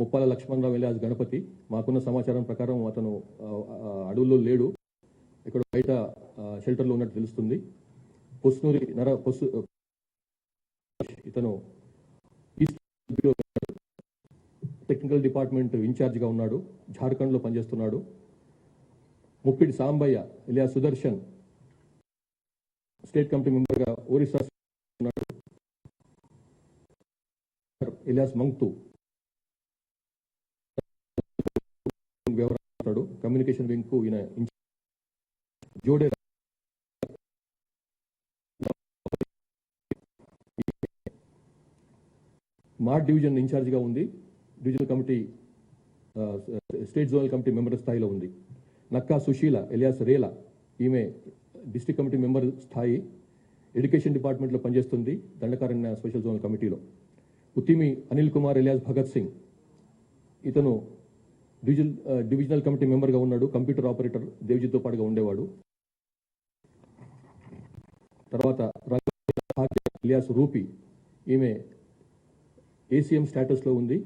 Muppala Lakshmanarao alias Ganapati. మాకున్న సమాచారం ప్రకారం అతను అడవుల్లో లేడు, ఇక్కడ బయట షెల్టర్లో ఉన్నట్టు తెలుస్తుంది. పొస్నూరి ఇతను టెక్నికల్ డిపార్ట్మెంట్ ఇన్ఛార్జిగా ఉన్నాడు, జార్ఖండ్లో పనిచేస్తున్నాడు. Muppidi Sambaiah alias Sudarshan state committee మెంబర్గా ఒరిస్సా ఉన్నాడు. ఎలియాస్ మంగ్తు వ్యవహరిస్తాడు, కమ్యూనికేషన్ వింగ్ కు ఈయన జోడే మార్ట్ డివిజన్ ఇన్ఛార్జిగా ఉంది, divisional committee state zonal committee member స్థాయిలో ఉంది. నక్కా సుశీల ఎలియాస్ రేలా, ఈమె డిస్ట్రిక్ట్ కమిటీ మెంబర్ స్థాయి, ఎడ్యుకేషన్ డిపార్ట్మెంట్లో పనిచేస్తుంది, దండకారణ్య స్పెషల్ జోనల్ కమిటీలో. ఉత్తిమి అనిల్ కుమార్ ఎలియాస్ భగత్ సింగ్, ఇతను డివిజనల్ కమిటీ మెంబర్గా ఉన్నాడు, కంప్యూటర్ ఆపరేటర్ దేవ్జీతో పాటుగా ఉండేవాడు. తర్వాత ఎలియాస్ రూపి, ఈమె ఏసీఎం స్టేటస్లో ఉంది,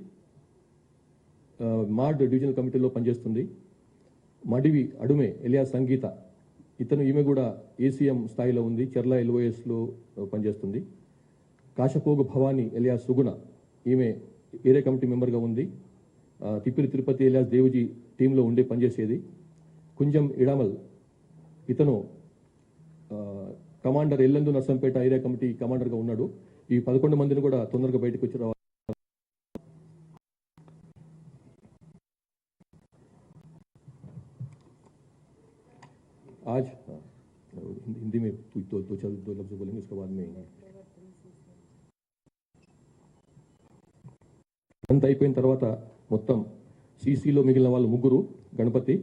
మార్డ్ డివిజనల్ కమిటీలో పనిచేస్తుంది. మడివి అడుమే ఎలియాస్ సంగీత, ఈమె కూడా ఏసీఎం స్థాయిలో ఉంది, చెర్ల ఎల్ఓఎస్లో పనిచేస్తుంది. కాశపోగు భవానీ ఎలియాస్ సుగుణ, ఈమె ఏరియా కమిటీ మెంబర్గా ఉంది, తిప్పిరి తిరుపతి ఎలియాస్ దేవుజీ టీంలో ఉండి పనిచేసేది. కుంజం ఇడామల్, ఇతను commander Yellandu Narsampet area committee కమాండర్గా ఉన్నాడు. ఈ 11 మందిని కూడా తొందరగా బయటకు వచ్చి రావాలి. आज हिंदी में दो लफ्ज बोलेंगे, उसके बाद में అంత అయిపోయిన తర్వాత మొత్తం సీసీలో మిగిలిన వాళ్ళు ముగ్గురు, గణపతి,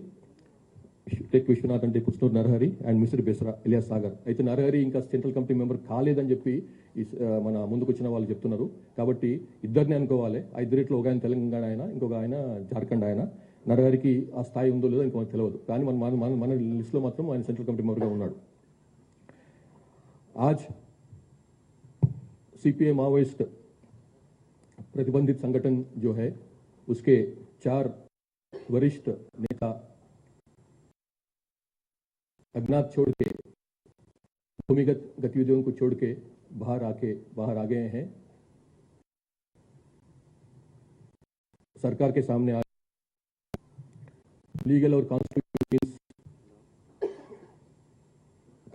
టెక్ విశ్వనాథ్ అంటే Pushnuru Narahari and mister Besara alias Sagar. అయితే నరహరి ఇంకా సెంట్రల్ కమిటీ మెంబర్ కాలేదని చెప్పి మన ముందుకు వచ్చిన వాళ్ళు చెప్తున్నారు. కాబట్టి ఇద్దరిని అనుకోవాలి, ఆ ఇద్దరిట్లో ఒక ఆయన తెలంగాణ ఆయన, ఇంకొక ఆయన జార్ఖండ్ ఆయన. నరహరికి ఆ స్థాయి ఉందో లేదో ఇంకొక తెలియదు, కానీ మన లిస్టులో మాత్రం ఆయన సెంట్రల్ కమిటీ మెంబర్గా ఉన్నాడు. आज सीपीआई माओवाइस्ट प्रतिबंधित संगठन जो है उसके 4 वरिष्ठ नेता अज्ञात छोड़ के, भूमिगत गतिविधियों को छोड़ के बाहर आ गए हैं। सरकार के सामने लीगल और कॉन्स्टिट्यूशनल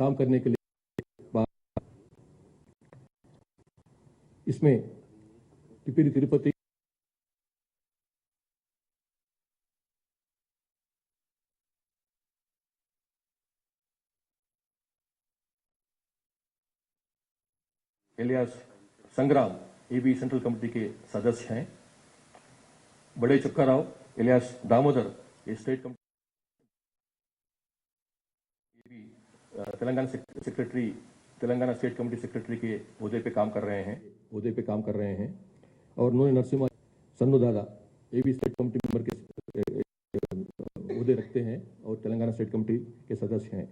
काम करने के लिए इसमें तिप्पिरी तिरुपति, एलियास संग्राम, ये भी सेंट्रल कमेटी के सदस्य हैं। बड़े चुक्का राव एलियास दामोदर, ये स्टेट कमेटी, ये भी तेलंगाना स्टेट कमेटी सेक्रेटरी के ओहदे पे काम कर रहे हैं। और उन्होंने नरसिम्हा सन्नु दादा, ये भी स्टेट कमेटी मेंबर के ओहदे रखते हैं और तेलंगाना स्टेट कमेटी के सदस्य हैं।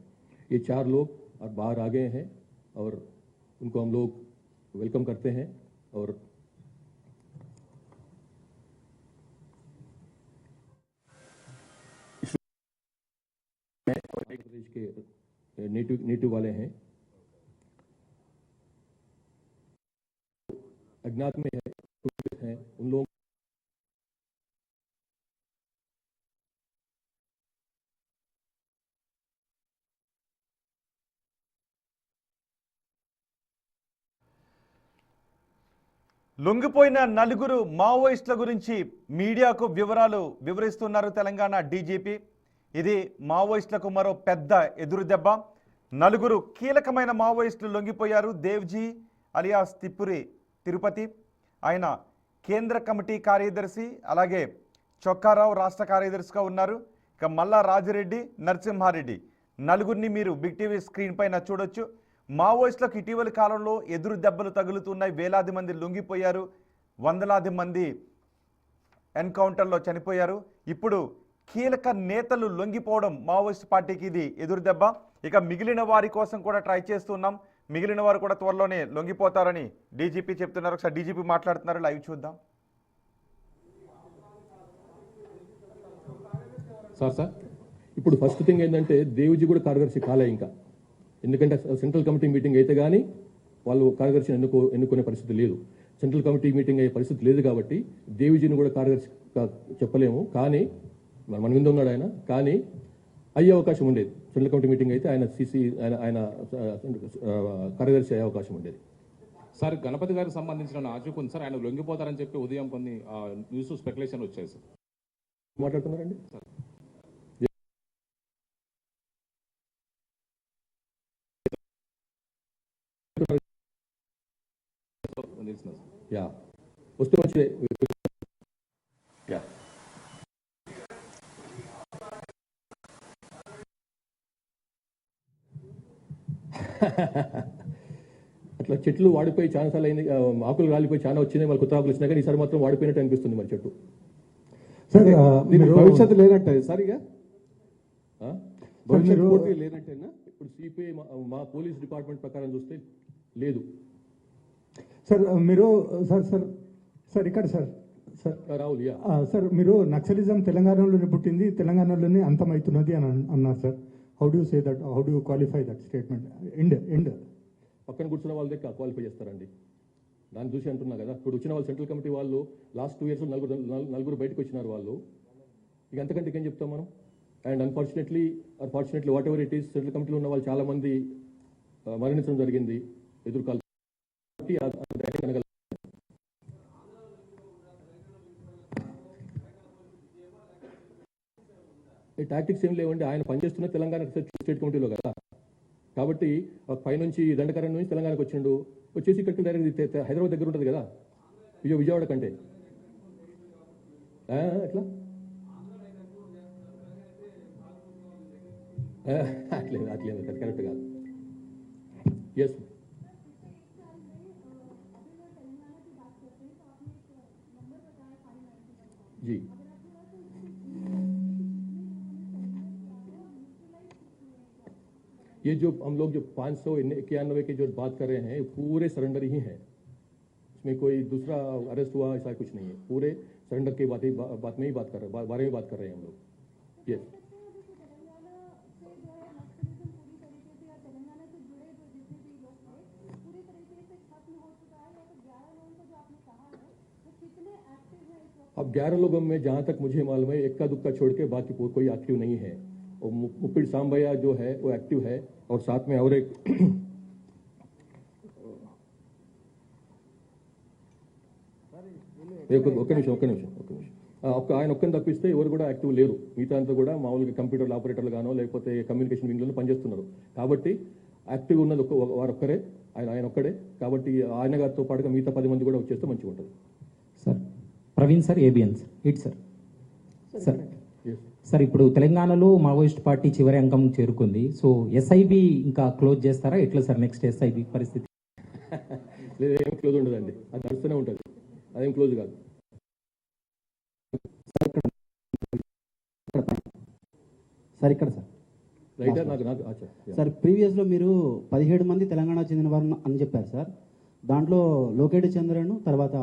ये 4 लोग और बाहर आ गए हैं और उनको हम लोग वेलकम करते हैं। और उत्तर प्रदेश के नेटिव वाले हैं, अज्ञात में हैं उन लोग లొంగిపోయిన నలుగురు మావోయిస్టుల గురించి మీడియాకు వివరిస్తున్నారు తెలంగాణ డీజీపీ. ఇది మావోయిస్టులకు మరో పెద్ద ఎదురుదెబ్బ. నలుగురు కీలకమైన మావోయిస్టులు లొంగిపోయారు. దేవ్జీ అలియాస్ తిప్పిరి తిరుపతి, ఆయన కేంద్ర కమిటీ కార్యదర్శి, అలాగే చొక్కారావు రాష్ట్ర కార్యదర్శిగా ఉన్నారు. ఇక మల్లా రాజిరెడ్డి, నరసింహారెడ్డి, నలుగురిని మీరు బిగ్ టీవీ స్క్రీన్ పైన చూడొచ్చు. మావోయిస్టులకు ఇటీవలి కాలంలో ఎదురు దెబ్బలు తగులుతున్నాయి. వేలాది మంది లొంగిపోయారు, వందలాది మంది ఎన్కౌంటర్లో చనిపోయారు. ఇప్పుడు కీలక నేతలు లొంగిపోవడం మావోయిస్ట్ పార్టీకి ఇది ఎదురు దెబ్బ. ఇక మిగిలిన వారి కోసం కూడా ట్రై చేస్తున్నాం, మిగిలిన వారు కూడా త్వరలోనే లొంగిపోతారని డీజీపీ చెప్తున్నారు. ఒకసారి డీజీపీ మాట్లాడుతున్నారు, లైవ్ చూద్దాం. సార్ ఇప్పుడు ఫస్ట్ థింగ్ ఏంటంటే దేవ్జీ కూడా కార్యదర్శి కాలే ఇంకా, ఎందుకంటే సెంట్రల్ కమిటీ మీటింగ్ అయితే కానీ వాళ్ళు కార్యదర్శిని ఎన్నుకునే పరిస్థితి లేదు. సెంట్రల్ కమిటీ మీటింగ్ అయ్యే పరిస్థితి లేదు కాబట్టి దేవ్జీని కూడా కార్యదర్శి చెప్పలేము. కానీ మన మీద ఉన్నాడు ఆయన, కానీ అయ్యే అవకాశం ఉండేది. సెంట్రల్ కమిటీ మీటింగ్ అయితే ఆయన ఆయన కార్యదర్శి అయ్యే అవకాశం ఉండేది. సార్ గణపతి గారికి సంబంధించిన నాజుకు ఉంది సార్, ఆయన లొంగిపోతారని చెప్పి ఉదయం కొన్ని న్యూస్ స్పెక్యులేషన్ వచ్చాయి సార్. మాట్లాడుతున్నారండి సార్ తెలిసిన యా వస్తే మంచిదే. యా అట్లా చెట్లు వాడిపోయి చాలా సార్లు అయింది, ఆకులు రాలిపోయి చాలా వచ్చినాయి, మళ్ళీ కొత్త ఆకులు వచ్చినా కానీ ఈసారి మాత్రం వాడిపోయినట్టు అనిపిస్తుంది మరి చెట్టు. సార్ భవిష్యత్తు లేనట్టే సార్, ఇక ఆ? భవిష్యత్తు పూర్తిగా లేనట్టేనా? ఇప్పుడు సిపిఐ మా పోలీస్ డిపార్ట్మెంట్ ప్రకారం చూస్తే లేదు. సార్ మీరు సార్ ఇక్కడ సార్ రాహుల్ యా సార్ మీరు నక్సలిజం తెలంగాణలోనే పుట్టింది, తెలంగాణలోనే అంతమవుతున్నది అని అన్నారు sir. How do say that, how do qualify that statement? End పక్కన కూర్చున్న వాళ్ళ దగ్గర క్వాలిఫై చేస్తారండి. దాన్ని చూసి అంటున్నా కదా, ఇప్పుడు వచ్చిన వాళ్ళు సెంట్రల్ కమిటీ వాళ్ళు లాస్ట్ 2 years నలుగురు బయటకు వచ్చినారు వాళ్ళు. ఇక అంతకంటే ఏం చెప్తాం మనం? And unfortunately what ever it is, central కమిటీలో ఉన్న వాళ్ళు చాలా మంది మరణించడం జరిగింది ఎదురుకాలు. ఈ టాక్టిక్స్ ఏం లేవండి. ఆయన పనిచేస్తున్న తెలంగాణ స్టేట్ కమిటీలో కదా, కాబట్టి పైనుంచి దండకారణ్యం నుంచి తెలంగాణకు వచ్చిండు, వచ్చేసి ఇక్కడికి డైరెక్ట్ హైదరాబాద్ దగ్గర ఉంటుంది కదా, విజయవాడ కంటే ఎట్లా అట్లేదు అది కరెక్ట్ కాదు. ఎస్ जी ये जो हम लोग जो 591 की जो बात कर रहे हैं पूरे सरेंडर ही हैं, इसमें कोई दूसरा अरेस्ट हुआ ऐसा कुछ नहीं है, पूरे सरेंडर की बात में ही बात कर रहे हैं, बारे में बात कर रहे हैं हम लोग. यस अब 11 लोगों में जहां तक मुझे मालूम है इक्का दुक्का छोड़ के बाकी कोई एक्टिव नहीं है. और मुप्पिड़ सांबैया जो है वो एक्टिव है, और साथ में और एक ఒక్క నిమిషం ఆయన ఒక్కని తప్పిస్తే ఎవరు కూడా యాక్టివ్ లేరు. మిగతా అంతా కూడా మామూలుగా కంప్యూటర్ ఆపరేటర్లు గానో లేకపోతే కమ్యూనికేషన్ వింగ్లో పనిచేస్తున్నారు. కాబట్టి యాక్టివ్ ఉన్నది వారు ఒక్కరే, ఆయన ఒక్కడే. కాబట్టి ఆయన గారితో పాటుగా మిగతా 10 మంది కూడా వచ్చేస్తే మంచిగా ఉంటుంది. Sir Praveen sir, ABN sir, it sir. Sir ఇప్పుడు తెలంగాణలో మావోయిస్ట్ పార్టీ చివరి అంకం చేరుకుంది. సో ఎస్ఐబి ఇంకా క్లోజ్ చేస్తారా? ఎట్లా సార్ నెక్స్ట్ ఎస్ఐబి పరిస్థితి? లేదు, ఏం క్లోజ్ ఉండదండి, అది నడుస్తూనే ఉంటుంది, అదేం క్లోజ్ కాదు. సార్ ఇక్కడ సార్ రైటర్ నాకు సార్ ప్రీవియస్లో మీరు 17 మంది తెలంగాణ చెందిన వారు అని చెప్పారు సార్. దాంట్లో లోకేటి చంద్రన్ తర్వాత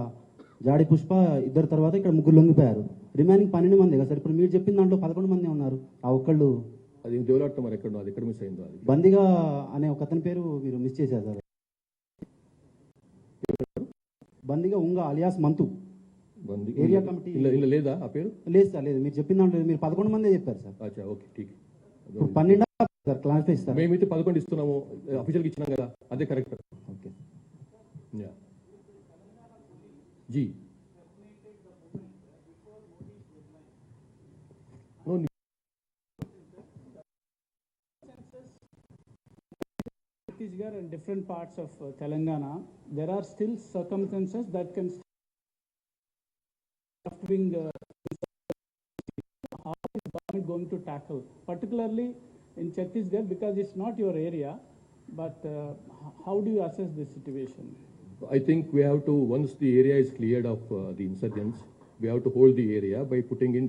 జాడి పుష్ప ఇద్దరు తర్వాత ఇక్కడ 3 లొంగిపోయారు. రిమైనింగ్ 12 మంది కదా సార్. ఇప్పుడు మీరు చెప్పిన దాంట్లో 11 మంది ఉన్నారు. ఆ ఒక్కళ్ళు అది డెవలప్ మరి ఎక్కడ అది ఎక్కడ మిస్ అయిందో అది బందిగా అనే ఒక అతని పేరు మీరు మిస్ చేశారు సార్. బందిగా ఉంగా అలియాస్ మంతు ఏరియా కమిటీ ఇలా లేదా ఆ పేరు? లేదు సార్, లేదు. మీరు చెప్పిన దాంట్లో మీరు 11 మందే చెప్పారు సార్. అచ్చా ఓకే ఠీక్. 12 సార్ క్లారిఫై సార్. మేమైతే 11 ఇస్తున్నాము, అఫీషియల్గా ఇచ్చినాం కదా, అదే కరెక్ట్. ఓకే जी no Chhattisgarh and different parts of Telangana, there are still circumstances that can left-wing how is government going to tackle, particularly in Chhattisgarh, because it's not your area, but how do you assess this situation? I think we have to, once the area is cleared of the insurgents, we have to hold the area by putting in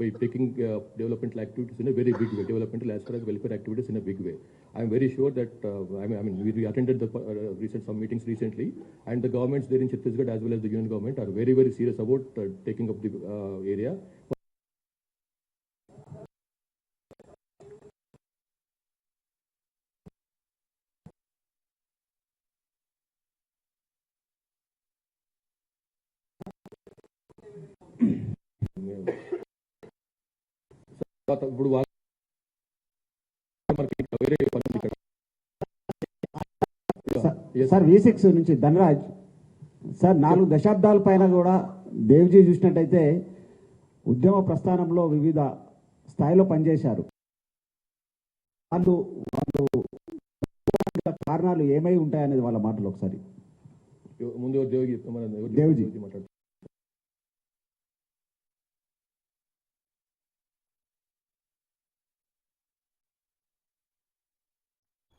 by taking developmental activities in a very big way, developmental as far as welfare activities in a big way. I am very sure that I mean we attended the some meetings recently, and the governments there in Chhattisgarh as well as the union government are very serious about taking up the area. ఇప్పుడు మనకి ఇంకా వేరే పని ఉంది ఇక్కడ. Yes. Sir V6 నుంచి Dhanraj sir 4 దశాబ్దాల పైన కూడా దేవ్జీ చూసినట్టయితే ఉద్యమ ప్రస్థానంలో వివిధ స్థాయిలో పనిచేశారు. వాళ్ళు కారణాలు ఏమై ఉంటాయనేది వాళ్ళ మాటలు ఒకసారి. ముందు దేవ్జీ మాట్లాడు.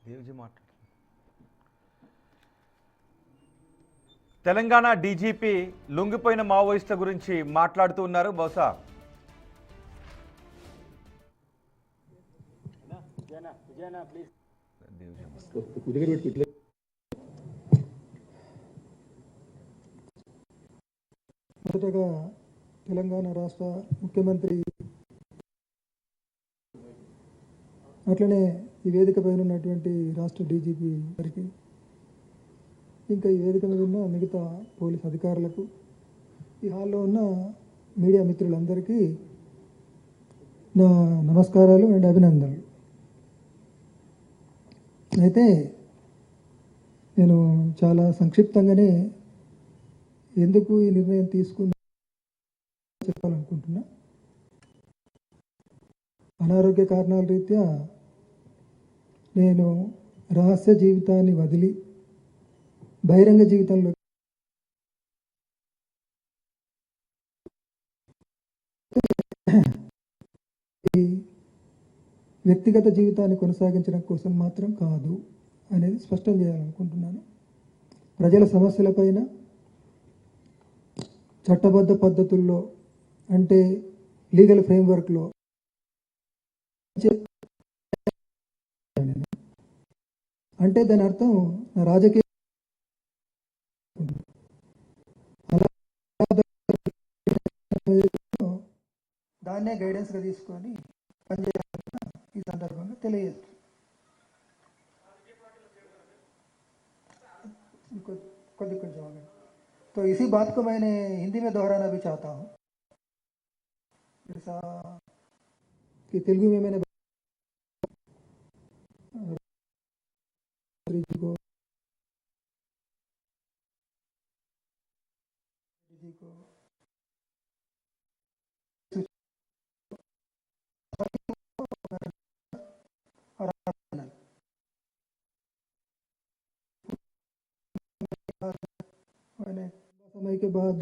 దేవ్జీ మాట్లాడు. తెలంగాణ డీజీపీ లొంగిపోయిన మావోయిస్టుల గురించి మాట్లాడుతూ ఉన్నారు. బహుశా దగ్గర పెట్టి మొదటగా తెలంగాణ రాష్ట్ర ముఖ్యమంత్రి అట్లనే ఈ వేదిక పైన ఉన్నటువంటి రాష్ట్ర డీజీపీ గారికి, ఇంకా ఈ వేదిక మీద ఉన్న మిగతా పోలీస్ అధికారులకు, ఈ హాల్లో ఉన్న మీడియా మిత్రులందరికీ నా నమస్కారాలు అండ్ అభినందనలు. అయితే నేను చాలా సంక్షిప్తంగానే ఎందుకు ఈ నిర్ణయం తీసుకున్నా చెప్పాలనుకుంటున్నా. అనారోగ్య కారణాల రీత్యా నేను రహస్య జీవితాన్ని వదిలి బహిరంగ జీవితంలో వ్యక్తిగత జీవితాన్ని కొనసాగించడం కోసం మాత్రం కాదు అనేది స్పష్టం చేయాలనుకుంటున్నాను. ప్రజల సమస్యలపైన చట్టబద్ధ పద్ధతుల్లో, అంటే లీగల్ ఫ్రేమ్వర్క్లో అంటే దాని అర్థం నా రాజకీయ దాన్నే గైడెన్స్గా తీసుకొని పనిచేయాలని ఈ సందర్భంగా తెలియజేస్తుంది. కొంచెం आगे। तो इसी बात को मैंने हिंदी में दोहराना भी चाहता हूँ, जैसा कि तेलुगु में मैंने मैंने समय के बाद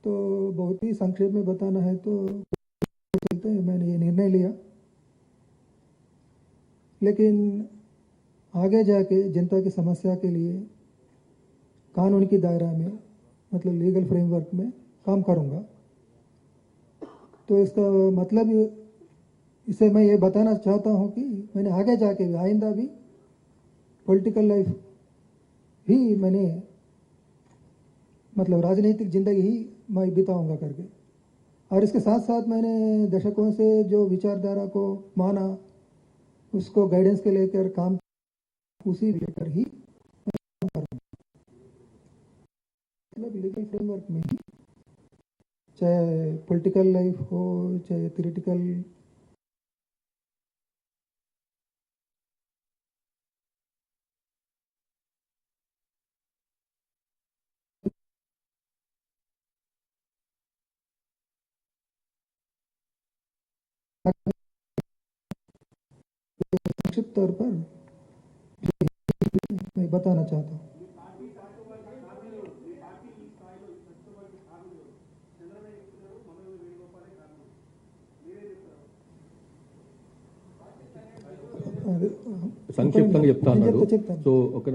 तो बहुत ही संक्षेप में बताना है तो चलते हैं, मैंने ये निर्णय लिया। लेकिन आगे जाके जनता की समस्या के लिए कानून की दायरा में, मतलब लीगल फ्रेमवर्क में काम करूँगा। तो इसका मतलब इसे मैं ये बताना चाहता हूँ कि मैंने आगे जाके भी, आइंदा भी पॉलिटिकल लाइफ ही मैंने, मतलब राजनीतिक जिंदगी ही मैं बिताऊंगा करके। और इसके साथ साथ मैंने दशकों से जो विचारधारा को माना, उसको गाइडेंस के लेकर काम, उसी लेकर ही काम करूँगा। मतलब लीगल फ्रेमवर्क में ही, चाहे पॉलिटिकल लाइफ हो, चाहे थ्योरेटिकल संक्षिप्त तौर पर मैं बताना चाहता हूँ। సంక్షిప్తంగా చెప్తా అన్నాడు. సో ఒక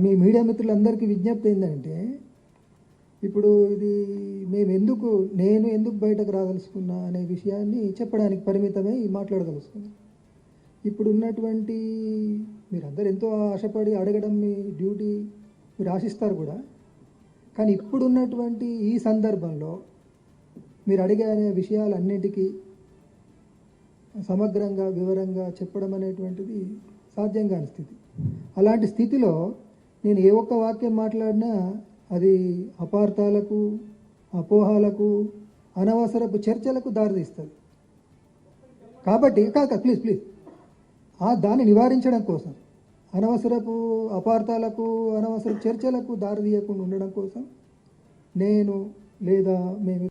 మీ మీడియా మిత్రులందరికీ విజ్ఞప్తి ఏంటంటే, ఇప్పుడు ఇది నేను ఎందుకు బయటకు రాదలుచుకున్నా అనే విషయాన్ని చెప్పడానికి పరిమితమై మాట్లాడదలుచుకున్నా. ఇప్పుడు ఉన్నటువంటి మీరందరూ ఎంతో ఆశపడి అడగడం మీ డ్యూటీ, మీరు ఆశిస్తారు కూడా. కానీ ఇప్పుడున్నటువంటి ఈ సందర్భంలో మీరు అడిగే విషయాలన్నిటికీ సమగ్రంగా వివరంగా చెప్పడం అనేటువంటిది సాధ్యం కాని స్థితి. అలాంటి స్థితిలో నేను ఏ ఒక్క వాక్యం మాట్లాడినా అది అపార్థాలకు, అపోహాలకు, అనవసరపు చర్చలకు దారితీస్తుంది. కాబట్టి ప్లీజ్ దాన్ని నివారించడం కోసం, అనవసరపు అపార్థాలకు, అనవసరపు చర్చలకు దారితీయకుండా ఉండడం కోసం నేను లేదా మేము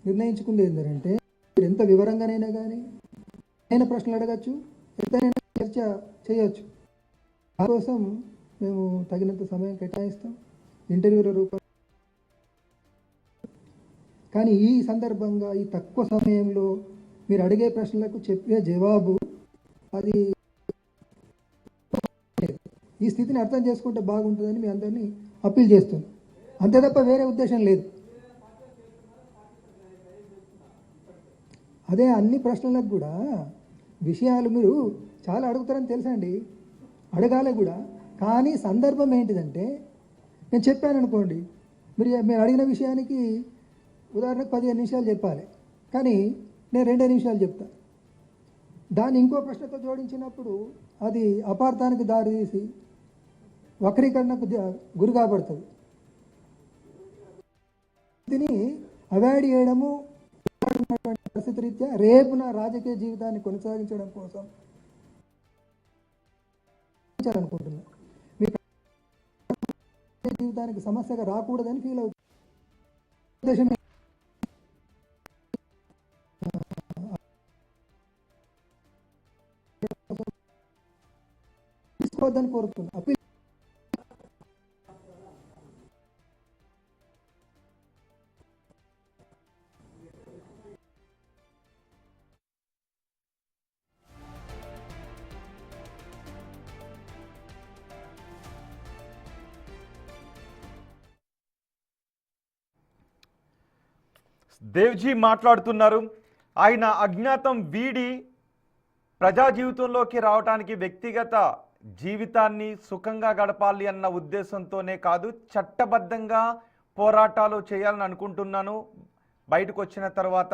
నిర్ణయించుకుంది ఏంటంటే, మీరు ఎంత వివరంగానైనా కానీ నేను ప్రశ్నలు అడగచ్చు, ఎంతైనా చర్చ చేయొచ్చు. దానికోసం మేము తగినంత సమయం కేటాయిస్తాం ఇంటర్వ్యూల రూపంలో. కానీ ఈ సందర్భంగా ఈ తక్కువ సమయంలో మీరు అడిగే ప్రశ్నలకు చెప్పే జవాబు అది ఈ స్థితిని అర్థం చేసుకుంటే బాగుంటుందని మీ అందరినీ అప్పీల్ చేస్తున్నాను. అంతే తప్ప వేరే ఉద్దేశం లేదు. అదే అన్ని ప్రశ్నలకు కూడా విషయాలు మీరు చాలా అడుగుతారని తెలుసండి, అడగాలి కూడా. కానీ సందర్భం ఏంటిదంటే, నేను చెప్పాను అనుకోండి, మీరు అడిగిన విషయానికి ఉదాహరణకు 15 నిమిషాలు చెప్పాలి, కానీ నేను 2 నిమిషాలు చెప్తా. దాన్ని ఇంకో ప్రశ్నతో జోడించినప్పుడు అది అపార్థానికి దారితీసి వక్రీకరణకు గురి కాబడుతుంది. దీన్ని అవాయిడ్ చేయడము పరిస్థితి రీత్యా రేపు నా రాజకీయ జీవితాన్ని కొనసాగించడం కోసం అనుకుంటున్నా. మీ జీవితానికి సమస్యగా రాకూడదని ఫీల్ అవుతుంది. తీసుకోవద్దని కోరుతున్నా. అప్పీల్ దేవ్జీ మాట్లాడుతున్నారు. ఆయన అజ్ఞాతం వీడి ప్రజా జీవితంలోకి రావడానికి వ్యక్తిగత జీవితాన్ని సుఖంగా గడపాలి అన్న ఉద్దేశంతోనే కాదు, చట్టబద్ధంగా పోరాటాలు చేయాలని అనుకుంటున్నాను. బయటకు వచ్చిన తర్వాత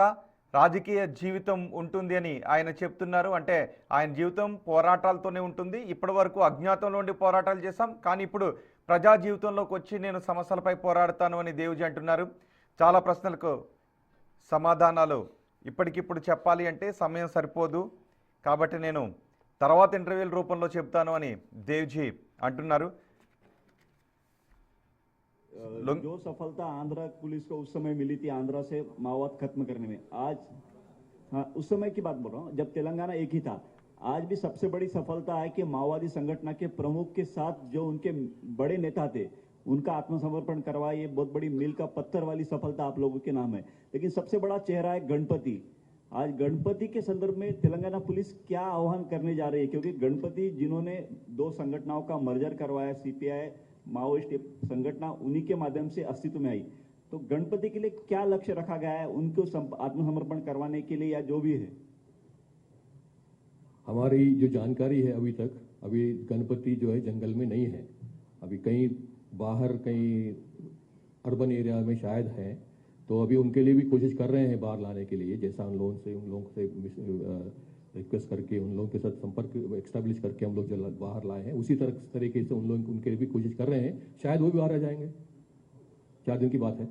రాజకీయ జీవితం ఉంటుంది అని ఆయన చెప్తున్నారు. అంటే ఆయన జీవితం పోరాటాలతోనే ఉంటుంది. ఇప్పటి వరకు అజ్ఞాతంలో ఉండి పోరాటాలు చేశాం, కానీ ఇప్పుడు ప్రజా జీవితంలోకి వచ్చి నేను సమస్యలపై పోరాడతాను అని దేవ్జీ అంటున్నారు. చాలా ప్రశ్నలకు సమాధానాలు ఇప్పటికిప్పుడు చెప్పాలి అంటే సమయం సరిపోదు, కాబట్టి నేను తర్వాత ఇంటర్వ్యూల రూపంలో చెప్తాను అని దేవ్జీ అంటున్నారు. जो सफलता आंध्र पुलिस को उस समय मिली थी आंध्र से माओवाद खत्म करने में, आज हाँ उस समय की बात बोल रहा हूँ जब तेलंगाना एक ही था। आज भी सबसे बड़ी सफलता है कि माओवादी संगठन के प्रमुख के साथ जो उनके बड़े नेता थे उनका आत्मसमर्पण करवा, ये बहुत बड़ी मील का पत्थर वाली सफलता आप लोगों के नाम है। लेकिन सबसे बड़ा चेहरा है गणपति। आज गणपति के संदर्भ में तेलंगाना पुलिस क्या आह्वान करने जा रही है, क्योंकि गणपति जिन्होंने 2 संगठनों का मर्जर करवाया, सीपीआई माओइस्ट संगठन उन्हीं के माध्यम से अस्तित्व में आई, तो गणपति के लिए क्या लक्ष्य रखा गया है उनको आत्मसमर्पण करवाने के लिए या जो भी है? हमारी जो जानकारी है अभी गणपति जो है जंगल में नहीं है, अभी कहीं बाहर कहीं अर्बन एरिया में शायद है, तो अभी उनके लिए भी कोशिश कर रहे हैं बाहर लाने के लिए। जैसा उन लोगों से रिक्वेस्ट करके उन लोगों के साथ संपर्क एस्टैब्लिश करके हम लोग जो बाहर लाए हैं, उसी तरीके से उनके लिए भी कोशिश कर रहे हैं। शायद वो भी बाहर आ जाएंगे, 4 दिन की बात है।